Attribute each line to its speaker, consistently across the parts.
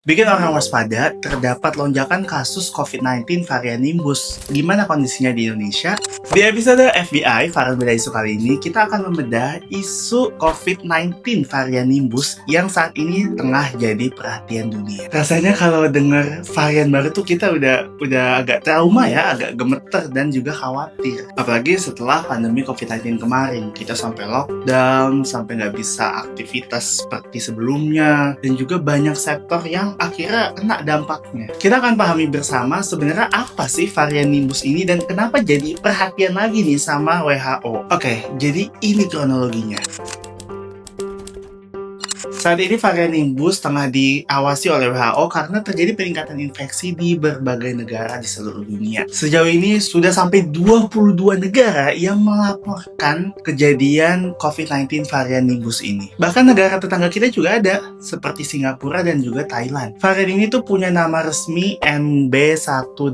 Speaker 1: Bikin orang waspada, terdapat lonjakan kasus COVID-19 varian Nimbus. Gimana kondisinya di Indonesia? Di episode FBI Varian Beda Isu kali ini, kita akan membedah isu COVID-19 varian Nimbus yang saat ini tengah jadi perhatian dunia. Rasanya kalau dengar varian baru tuh kita udah agak trauma ya, agak gemeter dan juga khawatir. Apalagi setelah pandemi COVID-19 kemarin, kita sampai lockdown, sampai nggak bisa aktivitas seperti sebelumnya, dan juga banyak sektor yang akhirnya kena dampaknya. Kita akan pahami bersama sebenarnya apa sih varian Nimbus ini dan kenapa jadi perhatian lagi nih sama WHO. Oke, jadi ini kronologinya. Saat ini varian Nimbus tengah diawasi oleh WHO karena terjadi peningkatan infeksi di berbagai negara di seluruh dunia. Sejauh ini sudah sampai 22 negara yang melaporkan kejadian COVID-19 varian Nimbus ini. Bahkan negara tetangga kita juga ada, seperti Singapura dan juga Thailand. Varian ini tuh punya nama resmi NB181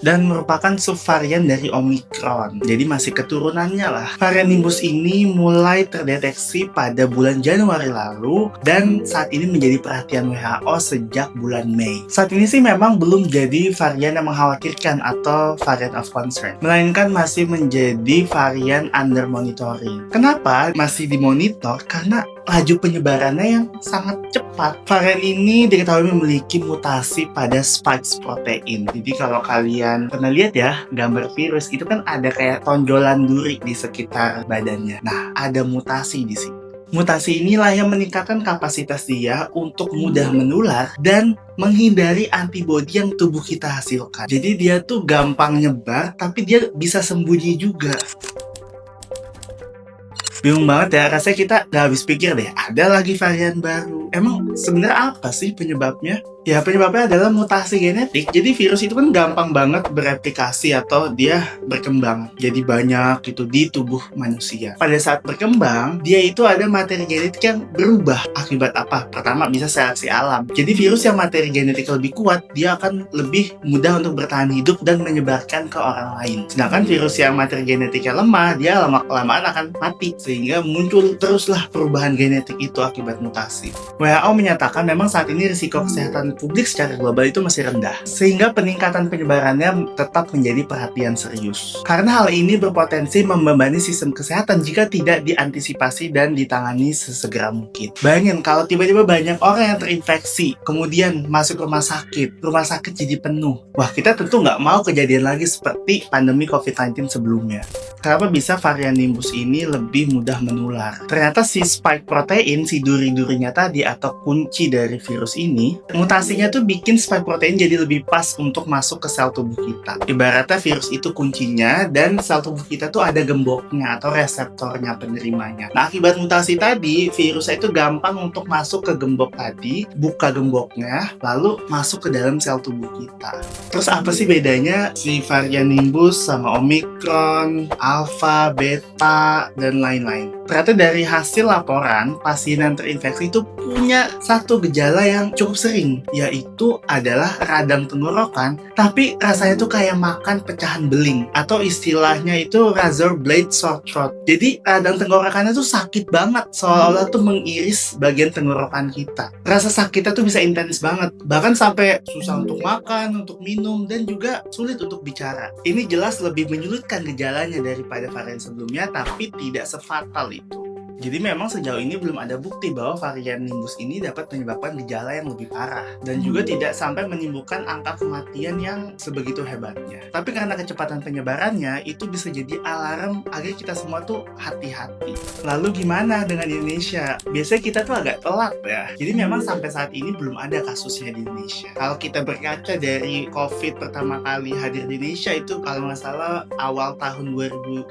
Speaker 1: dan merupakan subvarian dari Omicron. Jadi masih keturunannya lah. Varian Nimbus ini mulai terdeteksi pada bulan Januari lalu dan saat ini menjadi perhatian WHO sejak bulan Mei. Saat ini sih memang belum jadi varian yang mengkhawatirkan atau variant of concern, melainkan masih menjadi varian under monitoring. Kenapa masih dimonitor? Karena laju penyebarannya yang sangat cepat. Varian ini diketahui memiliki mutasi pada spike protein. Jadi kalau kalian pernah lihat ya gambar virus itu kan ada kayak tonjolan duri di sekitar badannya. Nah, ada mutasi di sini. Mutasi inilah yang meningkatkan kapasitas dia untuk mudah menular dan menghindari antibodi yang tubuh kita hasilkan. Jadi dia tuh gampang nyebar, tapi dia bisa sembunyi juga. Bingung banget ya, rasanya kita gak habis pikir deh, ada lagi varian baru. Emang sebenarnya apa sih penyebabnya? Ya, penyebabnya adalah mutasi genetik. Jadi virus itu kan gampang banget bereplikasi atau dia berkembang. Jadi banyak gitu di tubuh manusia. Pada saat berkembang, dia itu ada materi genetik yang berubah. Akibat apa? Pertama, bisa seleksi alam. Jadi virus yang materi genetik lebih kuat, dia akan lebih mudah untuk bertahan hidup dan menyebarkan ke orang lain. Sedangkan virus yang materi genetiknya lemah, dia lama-kelamaan akan mati. Sehingga muncul teruslah perubahan genetik itu akibat mutasi. WHO menyatakan memang saat ini risiko kesehatan publik secara global itu masih rendah, sehingga peningkatan penyebarannya tetap menjadi perhatian serius. Karena hal ini berpotensi membebani sistem kesehatan jika tidak diantisipasi dan ditangani sesegera mungkin. Bayangin kalau tiba-tiba banyak orang yang terinfeksi, kemudian masuk rumah sakit jadi penuh. Wah, kita tentu nggak mau kejadian lagi seperti pandemi COVID-19 sebelumnya. Kenapa bisa varian Nimbus ini lebih mudah menular? Ternyata si spike protein, si duri-durinya tadi atau kunci dari virus ini, mutasinya tuh bikin spike protein jadi lebih pas untuk masuk ke sel tubuh kita. Ibaratnya virus itu kuncinya dan sel tubuh kita tuh ada gemboknya atau reseptornya penerimanya. Nah, akibat mutasi tadi, virusnya itu gampang untuk masuk ke gembok tadi, buka gemboknya, lalu masuk ke dalam sel tubuh kita. Terus apa sih bedanya si varian Nimbus sama Omicron, Alpha, Beta, dan lain-lain? Ternyata dari hasil laporan, pasien yang terinfeksi itu punya satu gejala yang cukup sering, yaitu adalah radang tenggorokan, tapi rasanya tuh kayak makan pecahan beling, atau istilahnya itu razor blade sore throat. Jadi radang tenggorokannya tuh sakit banget, seolah-olah tuh mengiris bagian tenggorokan kita. Rasa sakitnya tuh bisa intens banget, bahkan sampai susah untuk makan, untuk minum, dan juga sulit untuk bicara. Ini jelas lebih menyulitkan gejalanya daripada varian sebelumnya, tapi tidak sefatal itu. Jadi memang sejauh ini belum ada bukti bahwa varian Nimbus ini dapat menyebabkan gejala yang lebih parah dan juga tidak sampai menimbulkan angka kematian yang sebegitu hebatnya. Tapi karena kecepatan penyebarannya, itu bisa jadi alarm agar kita semua tuh hati-hati. Lalu gimana dengan Indonesia? Biasanya kita tuh agak telat ya. Jadi memang sampai saat ini belum ada kasusnya di Indonesia. Kalau kita berkaca dari COVID pertama kali hadir di Indonesia itu kalau nggak salah awal tahun 2020,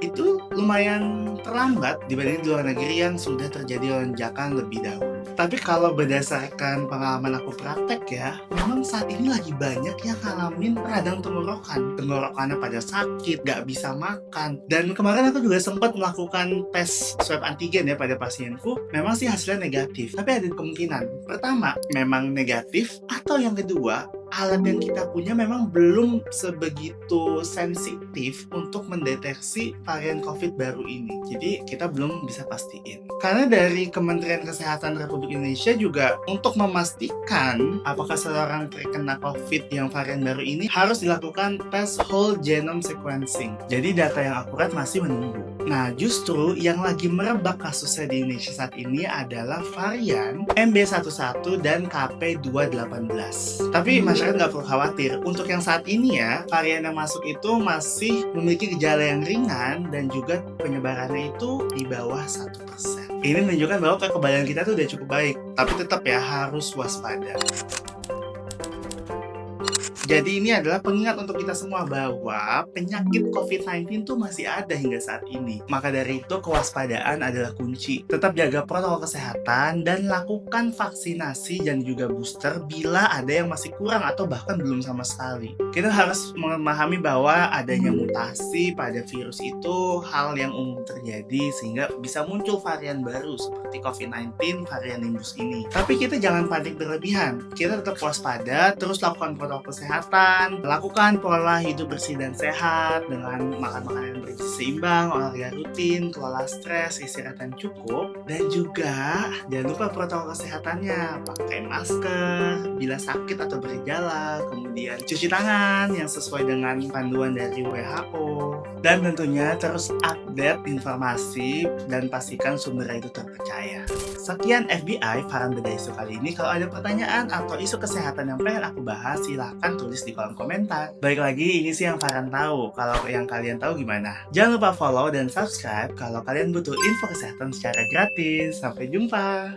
Speaker 1: itu lumayan terlambat dibanding di luar negeri yang sudah terjadi lonjakan lebih dahulu. Tapi kalau berdasarkan pengalaman aku praktek ya, memang saat ini lagi banyak yang ngalamin radang tenggorokan. Tenggorokannya pada sakit, gak bisa makan. Dan kemarin aku juga sempat melakukan tes swab antigen ya pada pasienku. Memang sih hasilnya negatif, tapi ada kemungkinan. Pertama, memang negatif, atau yang kedua, alat yang kita punya memang belum sebegitu sensitif untuk mendeteksi varian COVID baru ini. Jadi kita belum bisa pastiin. Karena dari Kementerian Kesehatan Republik Indonesia juga untuk memastikan apakah seseorang terkena COVID yang varian baru ini harus dilakukan tes whole genome sequencing. Jadi data yang akurat masih menunggu. Nah, justru yang lagi merebak kasusnya di Indonesia saat ini adalah varian MB11 dan KP218. Tapi masyarakat nggak perlu khawatir. Untuk yang saat ini ya, varian yang masuk itu masih memiliki gejala yang ringan dan juga penyebarannya itu di bawah 1%. Ini menunjukkan bahwa kekebalan kita tuh udah cukup baik. Tapi tetap ya harus waspada. Jadi ini adalah pengingat untuk kita semua bahwa penyakit COVID-19 tuh masih ada hingga saat ini. Maka dari itu kewaspadaan adalah kunci. Tetap jaga protokol kesehatan dan lakukan vaksinasi dan juga booster bila ada yang masih kurang atau bahkan belum sama sekali. Kita harus memahami bahwa adanya mutasi pada virus itu hal yang umum terjadi sehingga bisa muncul varian baru seperti COVID-19 varian Nimbus ini. Tapi kita jangan panik berlebihan. Kita tetap waspada, terus lakukan protokol kesehatan, lakukan pola hidup bersih dan sehat dengan makan makanan yang bergizi seimbang, olahraga rutin, kelola stres, istirahat yang cukup, dan juga jangan lupa protokol kesehatannya, pakai masker bila sakit atau bergejala, kemudian cuci tangan yang sesuai dengan panduan dari WHO, dan tentunya terus update informasi dan pastikan sumbernya itu terpercaya. Sekian FBI Farhan Beda Isu kali ini. Kalau ada pertanyaan atau isu kesehatan yang pengen aku bahas, silahkan tulis di kolom komentar. Balik lagi, ini sih yang Farhan tahu. Kalau yang kalian tahu gimana? Jangan lupa follow dan subscribe kalau kalian butuh info kesehatan secara gratis. Sampai jumpa!